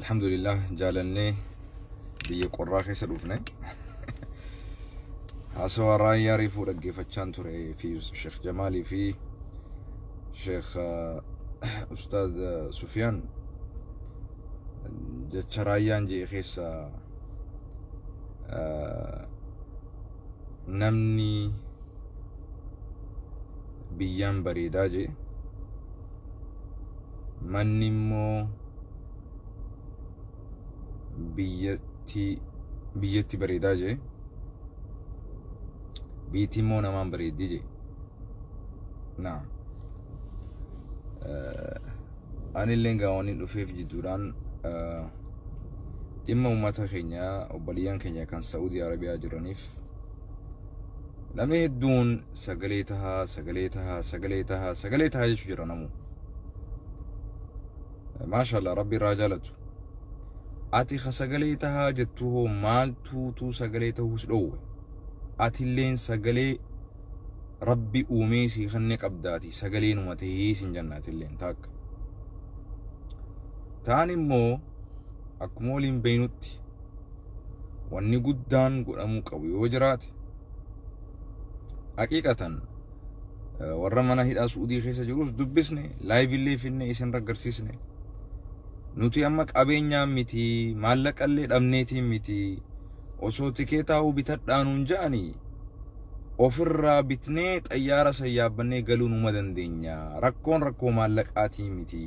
الحمد لله جالني بيقرا خيس الوفني هسوا راي يعرفوا لقي فتشان توري في شيخ جمالي في شيخ أستاذ سفيان جتشرايان جي خيس نمني بيان بريداجي منمو biyyatti bareedaa jee biitti immoo namaan bareeddii jee naam anillee gaawwaniin dhufeef jidduudhaan dhimma uummata keenya obboleeyyan keenya kan Saudi Arabiyaa jiraniif namni hedduun sagalee tahaa jechuu jira namu maashaallah rabbi irraa jaalatu ati sagalee tahaa jettu hoo maaltu sagalee tahuus dhoowwe ati illeen sagalee rabbi uumee si kanne qabdaati sagalee numa tahee sin jannaati illeen taakka taan immoo akkuma waliin beeynutti wanni guddaan godhamuu qabu yoo jiraate haqiiqatan warra mana hidhaa Suudii keessa jirus dubbisne live illee finne isin raggarsiisne nuti amma qabeenyaa miti maallaqallee dhabneetiin miti osoo tikeetaa bitadhaanuun jaani ofirraa bitnee xayyaara sayyaabannee galuu numa dandeenya rakkoo maallaqaatii miti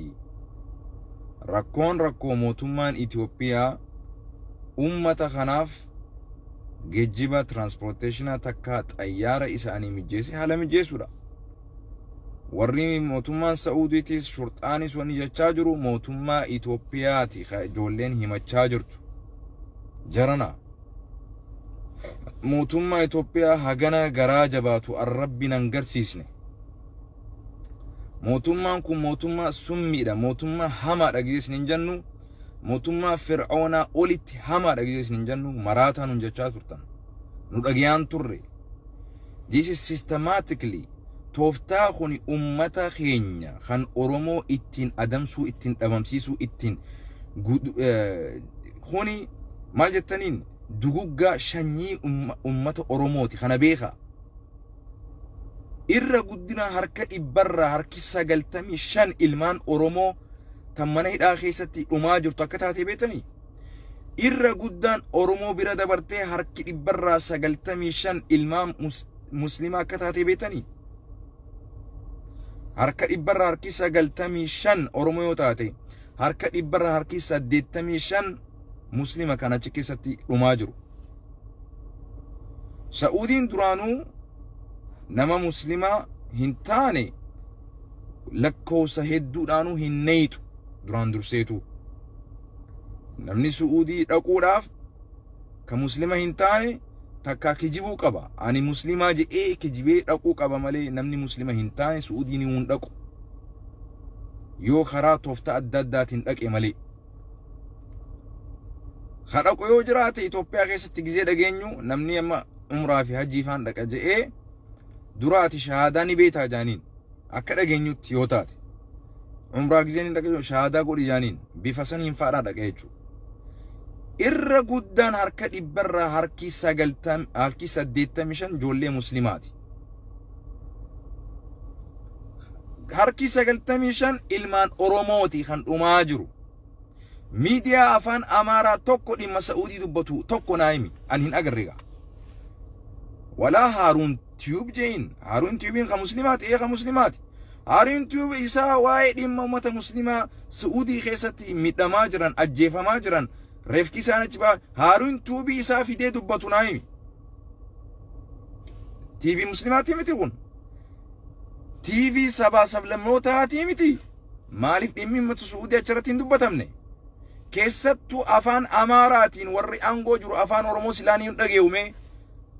rakkoo mootummaan Itoophiyaa ummata kanaaf geejjiba transportation takka xayyaara isaanii mijeesse haala mijeessuudha warri mootummaan Saaudiitis shurxaanis wani jechaa jiru mootummaa Itoophiyaati ijoolleen himachaa jirtu jarana mootummaa Itoophiyaa hagana garaa jabaatu arrabbi nan garsiisne mootummaan kun mootummaa summiidha mootummaa hamaadha giisnin jannu mootummaa fir'aunaa olitti hamaadha giisnin jannu maraataa nun jechaa turtan nu dhagiyaan turre this is systematically tooftaa kuni ummata keenya kan Oromoo ittiin adamsuu ittiin dhabamsiisuu ittiin kuni maal jettaniin duguggaa shanyii ummata Oromooti kana beeka irra guddina harka dhibbarraa harki 95 ilmaan Oromoo tan mana hidhaa keessatti dhumaa jirtu akka taate beetanii irra guddaan Oromoo bira dabartee harki dhibbarraa 95 ilmaan muslimaa akka taate beetanii harka dhibbarraa harki 95 Oromoo yoo taate harka dhibbarraa harki 85 muslima kan achi keessatti dhumaa jiru Saaudiin duraanuu nama muslimaa hin taane lakkoofsa hedduudhaanuu hin neeytu duraan durseetu namni Saudii dhaquudhaaf ka muslima hin taane takka kijibuu qaba ani muslimaa jedhee kijibee dhaquu qaba malee namni muslima hin taane Saudii ni hun dhaqu yoo karaa tooftaa adda addaatiin dhaqe malee kadhaqu yoo jiraate Itoophiyaa keessatti gizee dhageenyu namni amma umraa fi hajjii faan dhaqa jedhee duraati shahaadaa ni beetaa jaaniin akka dhageenyutti yoo taate umraa gizeen dhaqa shahaadaa godhi jaaniin bifa saniin faadhaa dhaqa jechuudha irra guddaan harka dhibbarraa harki 85 ijoollee muslimaati harki 95 ilmaan Oromooti kan dhumaa jiru miidiyaa afaan Amaaraa tokko dhimma Saudii dubbatu tokko naayimi an hin agarreega walaa Haaruun Tube jeen Haaruun Tubein ka muslimaati ka muslimaati Haaruun Tube isaa waa'ee dhimma ummata muslimaa Saudii keessatti midhamaa jiran ajjeefamaa jiran reefki isaanitti baa Haaruun Tube isaa fidee dubbatu naayimi TV muslimaati miti kun TV sabaa sablammootaati miti maaliif dhimmi ummata Saudii achirratti hin dubbatamne keessattuu afaan Amaaraatiin warri aangoo jiru afaan Oromoo silaanii hin dhageewume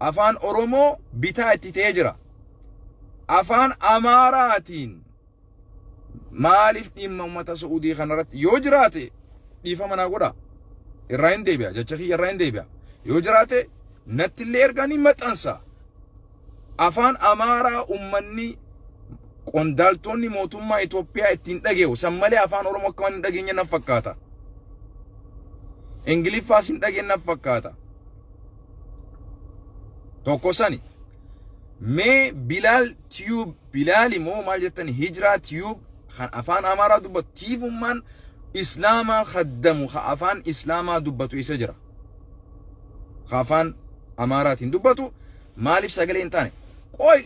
afaan Oromoo bitaa itti ta'ee jira afaan Amaaraatiin maaliif dhimma ummata Saudii kanarratti yoo jiraate dhiifama naa godha irraa hin deebi'a jecha kiyya irraa hin deebi'a yoo jiraate natti illee erganii maxxansa afaan Amaaraa ummanni qondaaltonni mootummaa Itoophiyaa ittiin dhageewu san malee afaan Oromoo akka waan hin dhageenye nan fakkaata ingiliffaa sin dhageennaaf fakkaata tokko sani mee bilaal tiyuub bilaali moo maal jettani hijraa tiyuub kan afaan amaaraa dubbatu tiifummaan islaamaa khaddamu ka afaan islaamaa dubbatu isa jira ka afaan amaaraatiin dubbatu maaliif sagalee hin taane qoy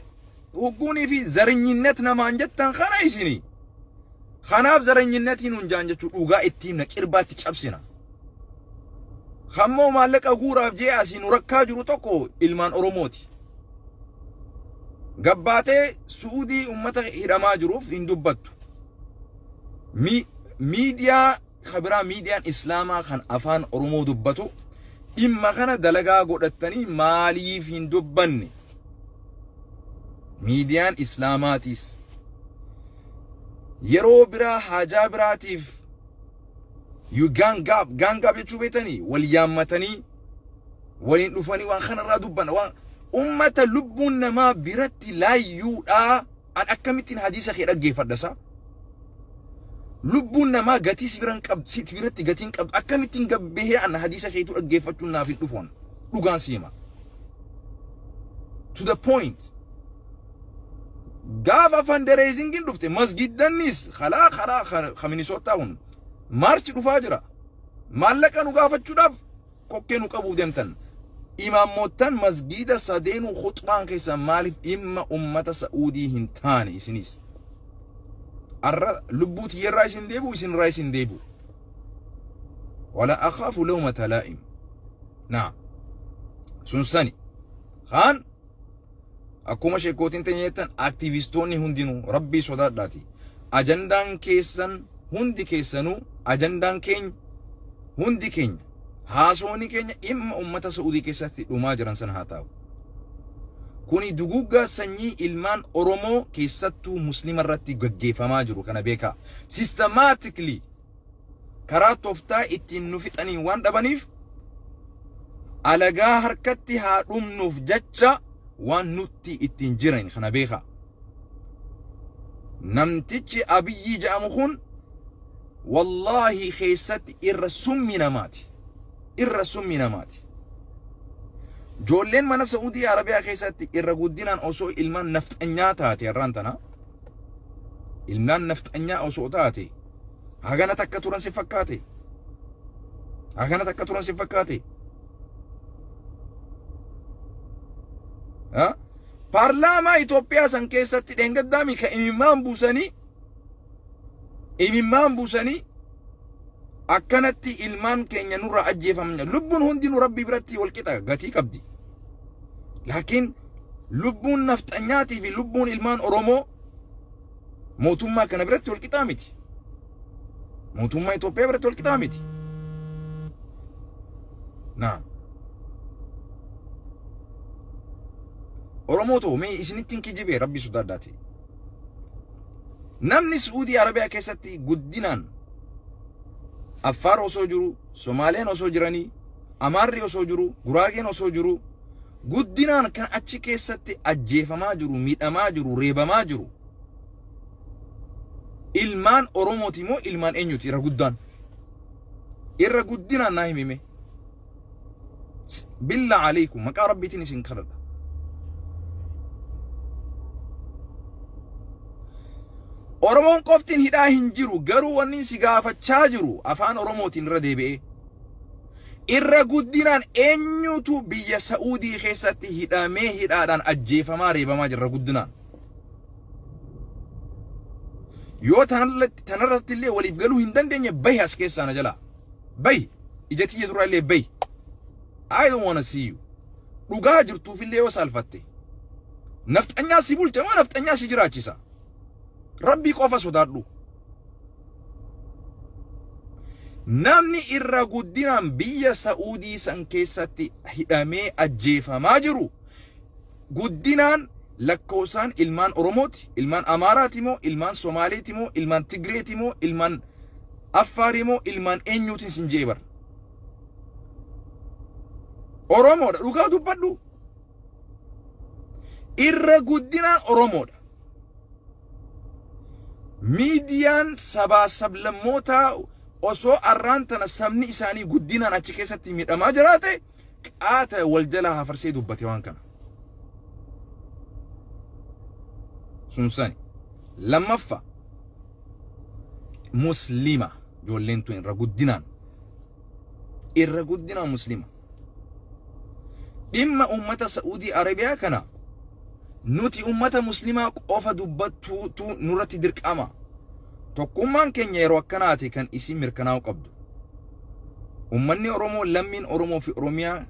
hugguunii fi zarinyinet namaan jettan kana isinii kanaaf zarinyinetiin hunjaan jechuu dhugaa ittiin na qirbaatti cabsina hammoo maallaqa guuraaf jee asiin rakkaa jiru tokko ilmaan oromooti gabbaatee suudii ummata hidhamaa jiruuf hin dubbattu miidiyaa khabiraa miidiyaan islaamaa kan afaan oromoo dubbatu dhimma kana dalagaa godhattanii maaliif hin dubbanne miidiyaan islaamaatiis yeroo biraa haajaa biraatiif yu gaangaab jechuu beetanii wal yaammatanii waliin dhufanii waan kanarraa dubbanna waan ummata lubbuun namaa biratti laayyuudhaa an akkamittiin hadiisa kee dhaggeeffadhasa lubbuun namaa gatii sibiran qabdu sit biratti gatiin qabdu akkamittiin gabbehee an hadiisa keetu dhaggeeffachuun naaf hin dhufoon dhugaan siima to the point gaafa fundraisingin dhufte masgiddannis khalaa khaminisootaa hun marchi dhufaa jira maallaqa nu gaafachuudhaaf kokkee nu qabuuf deemtan imaammootan masgida sadeenu khutbaan keessa maaliif dhimma ummata Saa'udii hin taane isinis arra lubbuuti yerraa isin deebu isin raa isin deebu wala akhaafu lawmata laa'im naam sun sani khaan akkuma sheekootiin teenyettan aktivistoonni hundinuu rabbii sodaadhaati ajandaan keessan hundi keessanuu ajandaan keenya hundi keenya haasooni keenya dhimma ummata Saa'udii keessatti dhumaa jiran sana haa ta'u kuni duguggaa sanyii ilmaan oromoo keessattuu muslima irratti gaggeeffamaa jiru kana beekaa systematically karaa tooftaa ittiin nu fixanii waan dhabaniif alagaa harkatti haa dhumnuuf jecha waan nutti ittiin jiran kana beekaa namtichi abiyyi jedhamu kun wallahi keessatti irra summi namaati joolleen mana Saa'udii Arabiyaa keessatti irra guddinaan osoo ilmaan nafxanyaa taate irraan tana ilmaan nafxanyaa osoo taate hagana takka turan si fakkaate paarlaamaa Itoophiyaa san keessatti dheengaddaami ka imimmaan buusanii akkanatti ilmaan keenya nurra ajjeefamna lubbuun hundinuu rabbii biratti walqixa gatii qabdi laakiin lubbuun nafxanyaatii fi lubbuun ilmaan oromoo mootummaa kana biratti walqixaa miti mootummaa Itoophiyaa biratti walqixaa miti naam oromoo too mee isinittiin kijibee rabbii sodaadhaati namni Saa'udii Arabiyaa keessatti guddinaan Affaar osoo jiru, Somaaleen osoo jiranii, Amaarri osoo jiru, Guraageen osoo jiru, guddinaan kan achi keessatti ajjeefamaa jiru, miidhamaa jiru, reebamaa jiru. Ilmaan Oromooti moo ilmaan eenyuti irra guddaan? Irra guddinaan naa himime. Billaa alaykum maqaa rabbiitiin isin kadhadha. Oromoon qoftiin hidhaa hin jiru garuu wanni si gaafachaa jiru afaan Oromootiin irra deebi'ee irra guddinaan eenyutu biyya Saa'udii keessatti hidhamee hidhaadhaan ajjeefamaa reebamaa jira guddinaan yoo tanarratti illee waliif galuu hin dandeenye bahi as keessaa na jala bahi ijatiyya dura illee bahi I don't want to see you dhugaa jirtuuf illee yoo saalfatte nafxanyaa si bulcha moo nafxanyaa si jiraachisa Rabbi qofa sodaadhu namni irra guddinaan biyya Saa'udii san keessatti hidhamee ajjeefamaa jiru guddinaan lakkoosaan ilmaan Oromooti ilmaan Amaaraati moo ilmaan Somaaleeti moo ilmaan Tigreeti moo ilmaan Affaari moo ilmaan eenyuutiin sin jeebar Oromoodha dhugaa dubbadhu irra guddinaan Oromoodha miidiyaan sabaa sablammoota osoo arraan tana sabni isaanii guddinaan achi keessatti miidhamaa jiraate qaata wal jalaa hafarsee dubbate waan kana. Sunsani lammaffaa muslima ijoolleen tun irra guddinaan muslima. Dhimma ummata Saudi Arabiyaa kana nuti ummata muslimaa qofa dubbattuutu nurratti dirqama. Tokkummaan keenya yeroo akkanaati kan isin mirkanaa'u qabdu. Ummanni Oromoo lammiin Oromoo fi Oromiyaa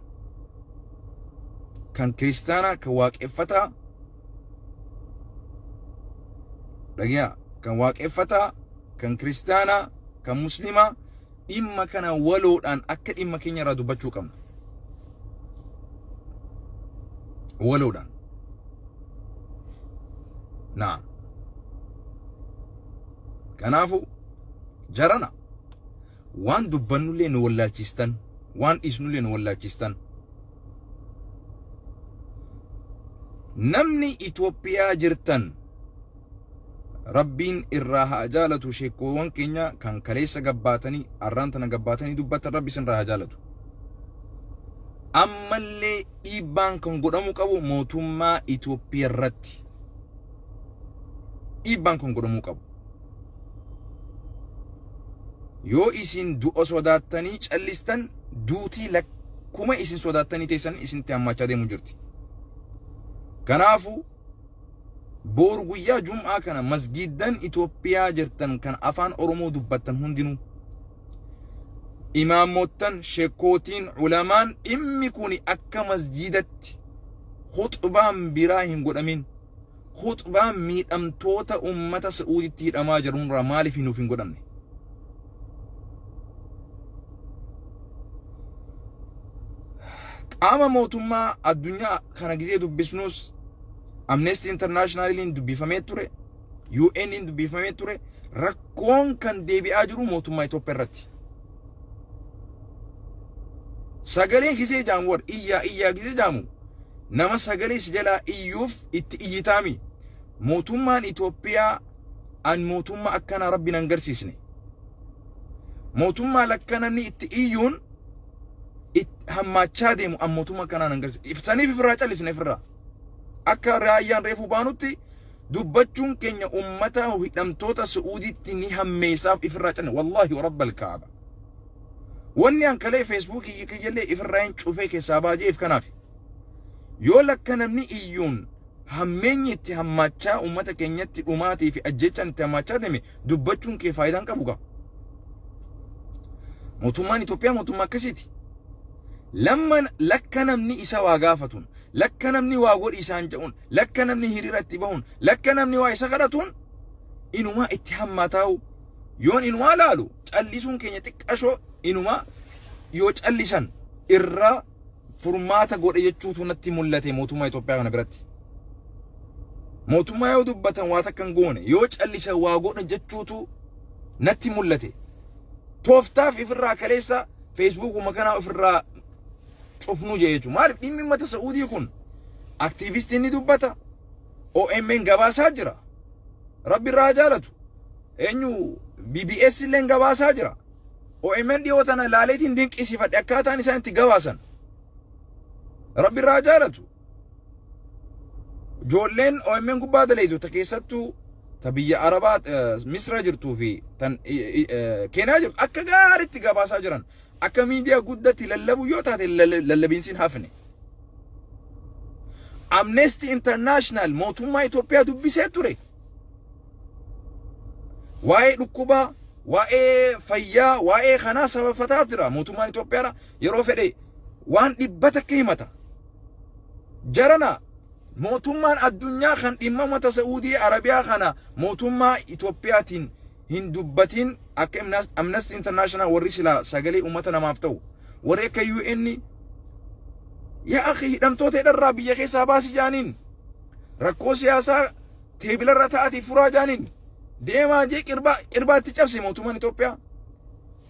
kan kiristaanaa kan waaqeffataa dhagiyaa kan waaqeffataa kan kiristaanaa kan muslimaa dhimma kana waloodhaan akka dhimma keenya irraa dubbachuu qabna. Waloodhaan. Naam. Kanaafu jarana waan dubbannullee nu wallaalchistan waan dhiisnullee nu wallaalchistan. Namni Itoophiyaa jirtan Rabbiin irraa haa jaalatu sheekkoowwan keenya kan kaleessa gabbaatanii arraan tana gabbaatanii dubbatan Rabbi isin irraa haa jaalatu. Ammallee dhiibbaan kan godhamu qabu mootummaa Itoophiyaa irratti. Dhiibbaan kan godhamu qabu. Yoo isin du'a sodaattanii callistan duutii lakkuma isin sodaattanii teessan isinitti hammachaa deemu jirti. Kanaafu boru guyyaa Jum'aa kana masgiidan Itoophiyaa jirtan kan afaan Oromoo dubbattan hundinuu imaamoottan sheekootiin ulamaan dhimmi kun akka masjiidatti khutbaan biraa hin godhamin. Khutbaan miidhamtoota ummata Saa'uditti hidhamaa jiruurraa maaliif nuuf hin godhamne? Qaama mootummaa addunyaa kana gizee dubbisnus Amnesty Internationalin dubbifamee ture, UNin dubbifamee ture, rakkoon kan deebi'aa jiru mootummaa Itoophiyaa irratti. Sagalee gizee jaamu war iyyaa gizee jaamu nama sagalee si jalaa iyyuuf itti iyyitaami. Mootummaan Itoophiyaa an mootummaa akkana Rabbi nan garsiisne. Mootummaa lakkananni itti iyyuun hammachaa deemu an mootummaa akkana nan garsiisne. Iftaniif ifirraa callisne ifirraa. Akka raayyaan reefuu baanutti dubbachuun keenya ummata hidhamtoota Saa'uditti ni hammeessaaf ifirraa callisne. Wallahi wa rabbal kaaba. Wanni an kalee Facebook kiyyalee ifirraa hin cufee keessaa baajeef kanaaf. Yoo lakka namni iyyuun hammeenyi itti hammachaa ummata keenyatti dhumaatii fi ajjechaan itti hammachaa deeme dubbachuun kee faayidaan qabu gaa. Mootummaan Itoophiyaa mootummaa akkasiiti. Lamman lakka namni isa waa gaafatuun, lakka namni waa godhi isaan jedhuun, lakka namni hiriira itti bahuun, lakka namni waa isa kadhatuun inumaa itti hammataa'u. Yoon inumaa laalu callisuun keenya xiqqashoo inumaa yoo callisan irraa furmaata godhe jechuutu natti mul'ate mootummaa Itoophiyaa kana biratti. Mootummaa yoo dubbatan waa takkan goone yoo callisan waa godhe jechuutu natti mul'ate. Tooftaaf ifirraa kaleessa Facebookuma kanaa ofirraa cufnuu jee jechuudha. Maaliif dhimmi uummata Saa'udii kun aktiivistiin ni dubbata. OMN gabaasaa jira. Rabbi irraa jaalatu. Eenyu BBS illee gabaasaa jira. OMN dhiyoo tana laaleetiin dinqisiifadhe akkaataan isaan itti gabaasan. Rabbi irraa jaalatu. Ijoolleen OMN gubbaa daleedu ta keessattuu ta biyya Arabaa Misra jirtuu fi tan Keenyaa jirtu akka gaariitti gabaasaa jiran. Akka miidiyaa guddatti lallabu yoo taate lallabiinsin hafne. Amnesty International mootummaa Itoophiyaa dubbisee ture. Waa'ee dhukkubaa, waa'ee fayyaa, waa'ee kanaa sababataa jira. Mootummaan Itoophiyaa yeroo fedhe waan dhibbata akka himata. Jarana mootummaan addunyaa kan dhimma uummata Saa'udii Arabiyaa kana mootummaa Itoophiyaatiin hin dubbatin akka Amnesty International warri sila sagalee uummata namaaf ta'u warri akka UN yaa akhi hidhamtoota hidharraa biyya keessaa baasi jaaniin rakkoo siyaasaa teebilarra ta'atii furaa jaaniin deemaa jee qirbaatti cabse mootummaan Itoophiyaa.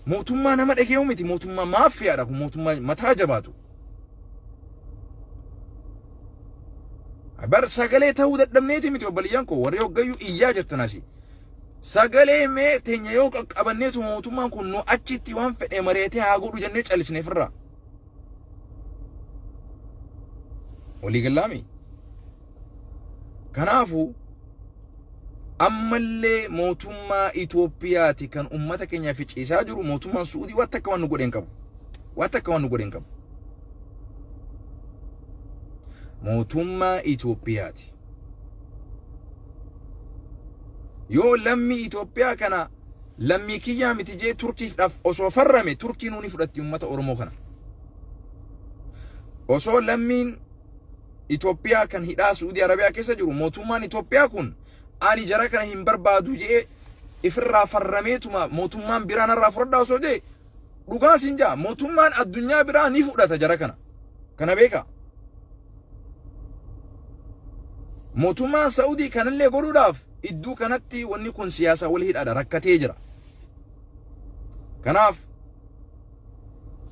Mootummaa nama dhageeyu miti, mootummaa maaffiyaadha kun, mootummaa mataa jabaatu. Bar sagalee ta'uu dadhabneeti miti obbaliyyaan koo warri hoggayyuu iyyaa jirtan asii. sagalee mee teenya yoo qaqqabanneetu mootummaan kun nu achitti waan fedhe mareetee haa godhu jennee callisneef irraa walii gallaami. Kanaafuu ammallee mootummaa Itoophiyaati kan ummata keenya ficiisaa jiru mootummaan Suudii waan takka waan nu godheen qabu. Waan takka waan nu godheen qabu. Mootummaa Itoophiyaati. Yoo lammii Itoophiyaa kana lammii kiyyaa miti jee Turkiidhaaf osoo farrame Turkiin uni fudhatti ummata Oromoo kana. Osoo lammiin Itoophiyaa kan hidhaa Suudii Arabiyaa keessa jiru mootummaan Itoophiyaa kun ani jara kana hin barbaadu jee ifirraa farrameetuma mootummaan biraan irraa fudhadhaa osoo jee dhugaa sinjaa mootummaan addunyaa biraa ni fudhata jara kana. Kana beeka. Mootummaan Saudii kanallee godhuudhaaf iddoo kanatti wanni kun siyaasa wal hidhaadha rakkatee jira. Kanaaf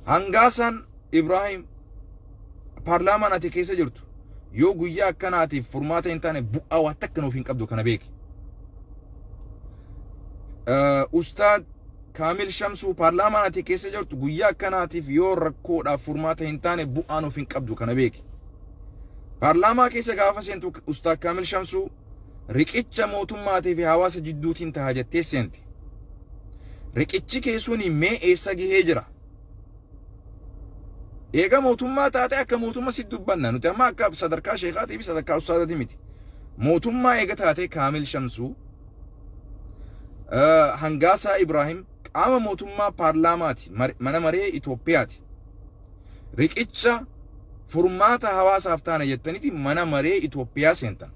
Hangaasan Ibrahim paarlaamaan ati keessa jirtu yoo guyyaa akkanaatiif furmaata hin taane bu'aa waan takka nuuf hin qabdu kana beeki. Ustaad Kaamil Shamsuu paarlaamaan ati keessa jirtu guyyaa akkanaatiif yoo rakkoodhaaf furmaata hin taane bu'aa nuuf hin qabdu kana beeki. Paarlaamaa keessa gaafa seentu Ustaad Kaamil Shamsuu riqicha mootummaatii fi hawaasa jidduutiin ta'a jettee seenti. Riqichi keessuun mee eessa gahee jira? Eega mootummaa taate akka mootummaa si dubbanna nuti amma akka sadarkaa sheekaatii fi sadarkaa ustaadatii miti. Mootummaa eega taate Kaamil Shamsuu Hangaasaa Ibrahim qaama mootummaa paarlaamaati mana maree Itoophiyaati. Riqicha furmaata hawaasaaf taana jettaniiti mana maree Itoophiyaa seentan.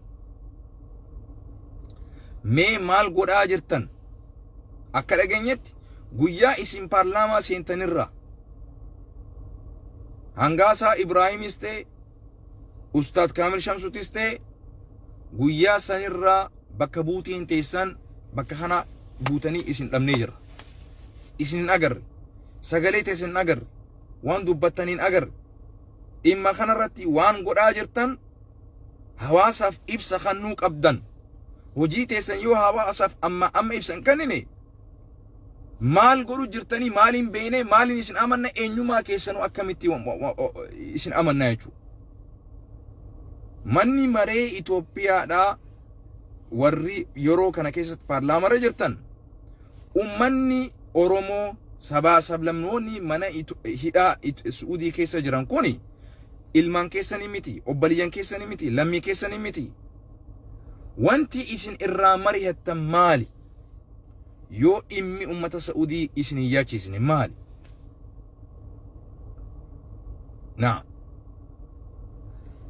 Mee maal godhaa jirtan? Akka dhageenyetti guyyaa isin paarlaamaa seentanirraa Hangaasaa Ibrahimis ta'e Ustaad Kaamil Shamsuutis ta'e guyyaa sanirraa bakka buutiin teessan bakka kana buutanii isin dhabnee jira. Isin hin agarre. Sagalee teessan hin agarre. Waan dubbattaniin agarre. Dhimma kanarratti waan godhaa jirtan hawaasaaf ibsa kannuu qabdan. Hojii teessan yoo hawaasaaf amma ibsan kannine maal godhu jirtanii maaliin beene maaliin isin amanna eenyumaa keessanuu akkamitti isin amanna jechuudha. Manni maree Itoophiyaadhaa warri yeroo kana keessatti paarlaamarra jirtan ummanni Oromoo sabaa sablamnoonni mana hidhaa Suudii keessa jiran kuni ilmaan keessanii miti, obboleeyyan keessanii miti, lammii keessanii miti. Wanti isin irraa mari'attan maali? Yoo dhimmi ummata Saudii isin hin yaachisne maali?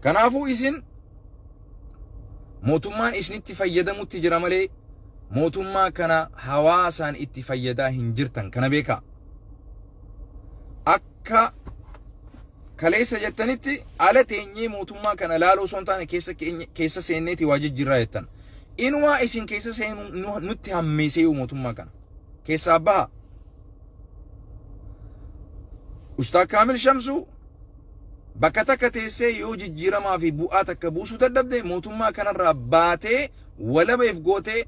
Kanaafuu isin mootummaan isinitti fayyadamutti jira malee mootummaa kana hawaasaan itti fayyadaa hin jirtan kana beekaa. Akka kaleessa jettanitti ala teenyee mootummaa kana laaloo osoo hin taane keessa seenneeti waa jijjiirraa jettan. Inumaa isin keessa seenu nutti hammeessee mootummaa kana keessaa baha. Ustaad Kaamil Shamsuu bakka takka teessee yoo jijjiiramaa fi bu'aa takka buusuu dadhabde mootummaa kanarraa baatee walabeef gootee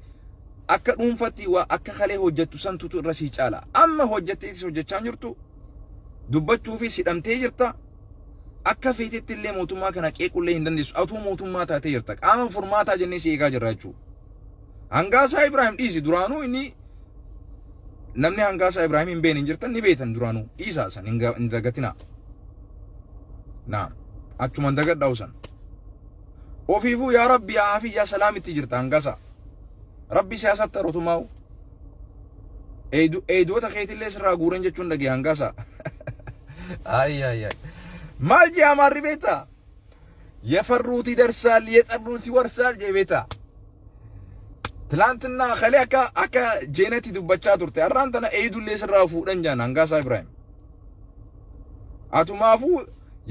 akka dhuunfatti waa akka kalee hojjettu santutu irra sii caala. Amma hojjetteetis hojjechaa jirtu dubbachuu fi sidhamtee jirta. Akka feetetti illee mootummaa kana qeequllee hin dandeessu. Atuu mootummaa taatee jirta. Qaama furmaataa jennee si eegaa jirra jechuudha. Hangaasaa Ibrahim dhiisi duraanuu inni namni Hangaasaa Ibrahim hin beekne hin jirtan ni beektan duraanuu dhiisaa san hin dagatinaa. Naam achuman dagadhaa'u san. Ofiifuu yaa Rabbi yaa Hafi yaa Salaamitti jirta Hangaasaa. Rabbi siyaasatti harotumaa'u. Eedoota keetillee sirraa guuran jechuun dhagee Hangaasaa. ማል ጃማሪ ቤታ የፈሩት ይደርሳል የጠሩት ይወርሳል ጀቤታ ትላንትና ኸሊያካ አካ ጄነቲ ዱበቻ ቱርቴ አራንተና ኤዱሌ ስራፉ ደንጃና አንጋሳ ኢብራሂም አቱማፉ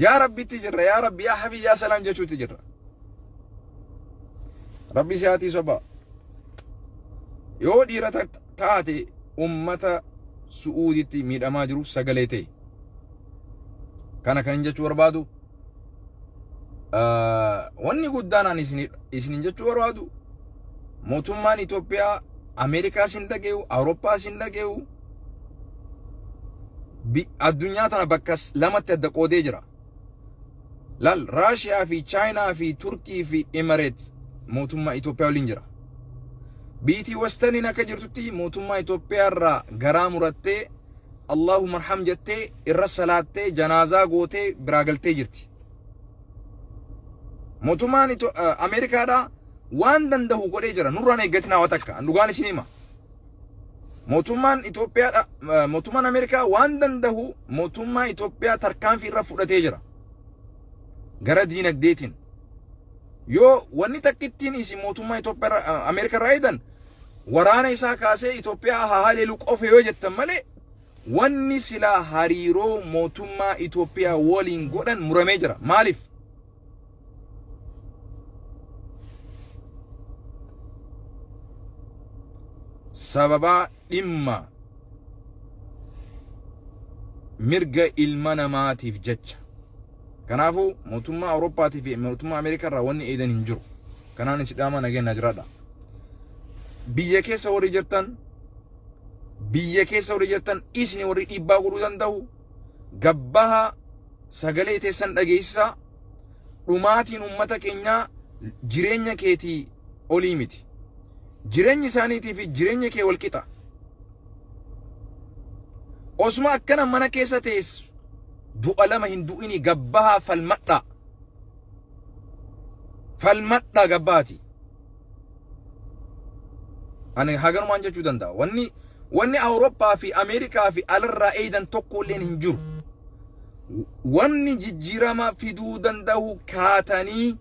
ያ ረቢ ትጅራ ያ ረቢ ያ ሐቢ ያ ሰላም ጀቹ ትጅራ ረቢ ሲያቲ ሶባ ዮ ዲረታ ታቴ ኡመተ ሱኡዲቲ ሚዳማ ጅሩ ሰገሌቴ kana kan jechuu barbaadu wanni guddaan ani isin jechuu barbaadu mootummaan Itoophiyaa Amerikaa sin dhaga'u, Awurooppaa sin dhaga'u. Addunyaa tana bakka lamatti adda qoodee jira. Lal Raashiyaa fi Chaayinaa fi Turkii fi Emirates mootummaa Itoophiyaa waliin jira. Biitii Westaniin akka jirtutti mootummaa Itoophiyaa irraa garaa murattee Allahumma arham jettee irra salaattee janaazaa gootee biraa galtee jirti. Mootummaan Ameerikaadhaa waan danda'u godhee jira. Nurraan eeggatinaa waan takka dhugaan isin hima. Mootummaan Itoophiyaa mootummaan Ameerikaa waan danda'u mootummaa Itoophiyaa tarkaanfii irra fudhatee jira. Gara diinagdeetiin. Yoo wanni takkittiin isin mootummaa Itoophiyaa Ameerikaa irraa eedan waraana isaa kaasee Itoophiyaa haa haleelu qofa yoo jettan malee wanni silaa hariiroo mootummaa Itoophiyaa waliin godhan muramee jira. Maaliif? Sababa dhimma mirga ilma namaatiif jecha. Kanaafuu mootummaa Awurooppaatii fi mootummaa Ameerikaa irraa wanni eedan hin jiru. Kanaan isin dhaama nageenya jiraadha. Biyya keessa warri jirtan isin warri dhiibbaa godhuu danda'u gabbaha sagalee teessan dhageessisaa dhumaatiin uummata keenyaa jireenya keetii olii miti. Jireenyi isaaniitii fi jireenya kee wal qixa. Osuma akkana mana keessa teessu du'a lama hin du'ini gabbaha falmadha. Falmadha gabbaati. Ani haganumaan jechuu danda'a. Wanni Awurooppaa fi Ameerikaa fi alarraa eedan tokko illee hin jiru. Wanni jijjiirama fiduu danda'u kaatanii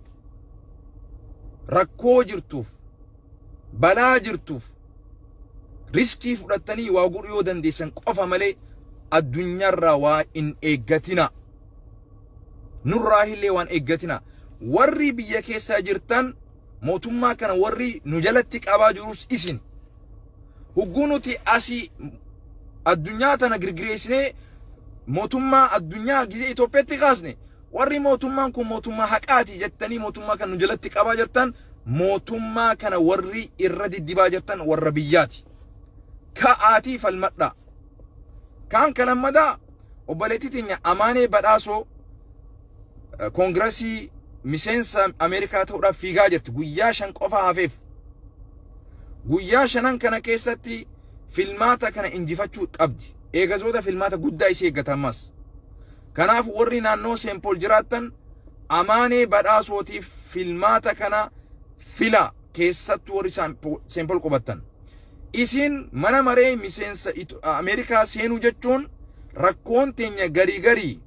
rakkoo jirtuuf balaa jirtuuf riskii fudhattanii waa godhuu yoo dandeessan qofa malee addunyaarraa waa hin eeggatina. Nurraa illee waan eeggatina. Warri biyya keessaa jirtan mootummaa kana warri nu jalatti qabaa jirus isin. Hugguu nuti asii addunyaa tana girgireessinee mootummaa addunyaa gizee Itoophiyaatti kaasne warri mootummaan kun mootummaa haqaati jettanii mootummaa kana nu jalatti qabaa jirtan mootummaa kana warri irra diddibaa jirtan warra biyyaati. Ka'aatii falmadha. Kaan kalammadaa obboleettii teenya Amaanee Badhaasoo koongiresii miseensa Ameerikaa ta'uudhaaf fiigaa jirti. Guyyaa 5 qofa hafeef. Guyyaa 5 kana keessatti filmaata kana injifachuu qabdi. Eegazoota filmaata guddaa isii eeggatammas. Kanaaf warri naannoo Seenpool jiraattan Amaanee Badhaasootiif filmaata kana fila keessattuu warri Seenpool qubattan. Isin mana maree miseensa Ameerikaa seenuu jechuun rakkoon teenya garii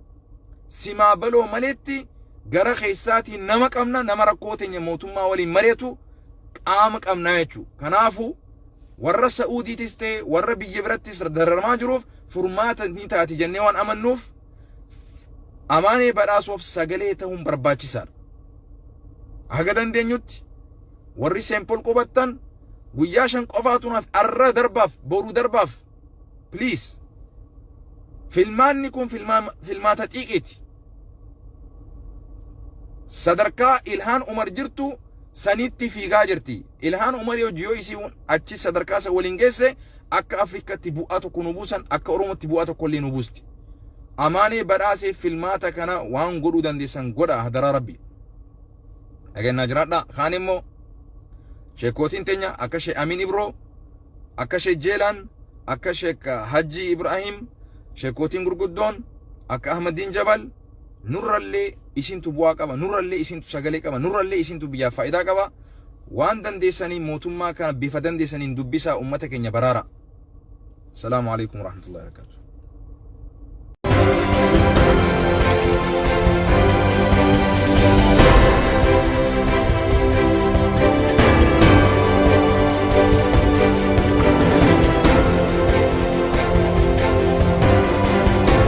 simaa baloo maleetti gara keessaatiin nama qabna nama rakkoo teenya mootummaa waliin mari'atu qaama qabna jechuudha. Kanaafuu warra Saa'udiitis ta'e warra biyya birattis dararamaa jiruuf furmaata ni taati jennee waan amannuuf Amaanee Badhaasoof sagalee ta'uun barbaachisaadha. Haga dandeenyutti warri Seenpool qubattan guyyaa 5 qofaatunaaf arra darbaaf boru darbaaf please filmaanni kun filmaata xiqqeeti. Sadarkaa Ilhaan Umar jirtu sanitti fiigaa jirti. Ilhaan Umar yoo jiyo isii achi sadarkaa isa waliin geesse akka Afrikaatti bu'aa tokko nu buusan akka Oromootti bu'aa tokko illee nu buusti. Amaanee Badhaasee filmaata kana waan godhuu dandeessan godha hadaraa Rabbi. Dhageenyaa jiraadha. Kaan immoo sheekootiin teenya akka Sheek Amin Ibroo akka Sheek Jeelaan akka Sheek Haji Ibrahim sheekootiin gurguddoon akka Ahmadiin Jabal nurrallee isintu bu'aa qaba, nurrallee isintu sagalee qaba, nurrallee isintu biyyaaf faayidaa qaba. Waan dandeessanii mootummaa kana bifa dandeessaniin dubbisaa uummata keenya baraara. Salaamu alaykum wa rahmatullahi wa barakatuh.